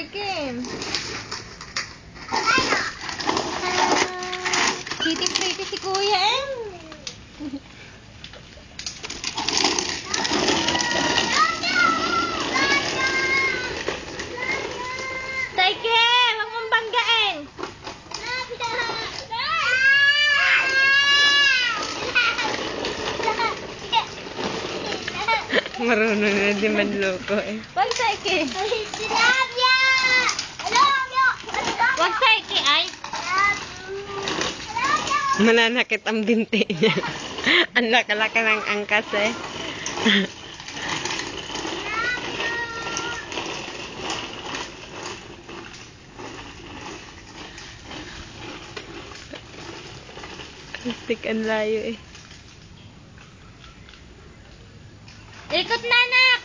Kim. Pretty si Kuya eh. Saike, wag mong banggain. Marunong na di manloko eh. Wag Saike. Wag Saike ay. Mananakit ang binti niya. Ang laka-laka ng angkas eh. Astik ang layo eh. Ikot na anak.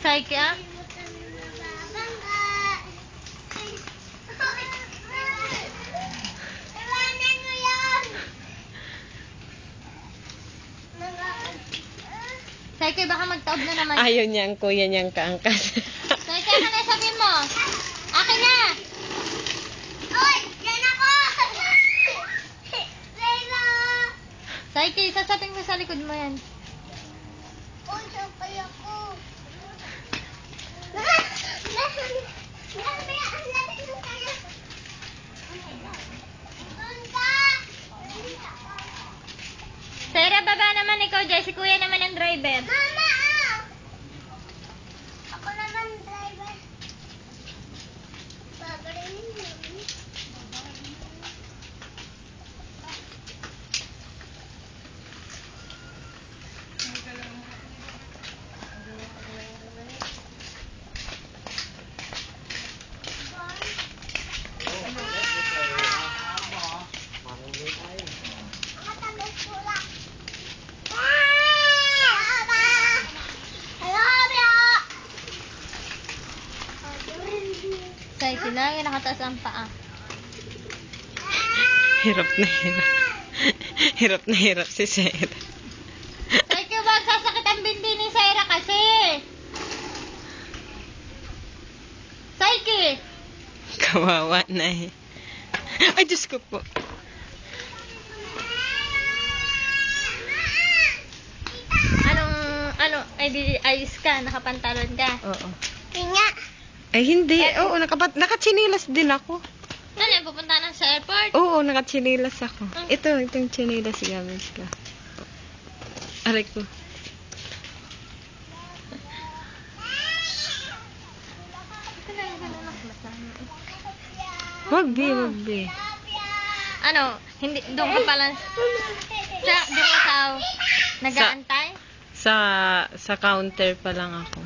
Saike ah. Saike, baka magtaob na naman. Ayaw niya ang kuya niyang kaangkas. Saike, ano na sabihin mo? Akin na! Uy! Yan ako! Layla! Saike, sasapin mo sa likod mo yan. Uy, sapay ako. Sarah, baba naman ikaw, Jess. Si Kuya naman ang driver. Mama! Ako naman driver. Babarin mo. Saike na, yung nakataas ang paa. Hirap na hirap. Hirap na hirap si Sarah. Saike, wag sasakit ang binti ni Sarah kasi. Saike! Kawawa na eh. Ay, Diyos ko po. Ay di ayos ka, nakapantalon ka. Oo. Kanya. Ay, hindi. Oo, nakatsinilas din ako. Ano, pupunta na sa airport? Oo, nakatsinilas ako. Itong tsinilas gamit ko. Aray ko. Wag bi. Ano, hindi, doon ka pala, doon ka sa, nag-aantay? Sa counter pa lang ako.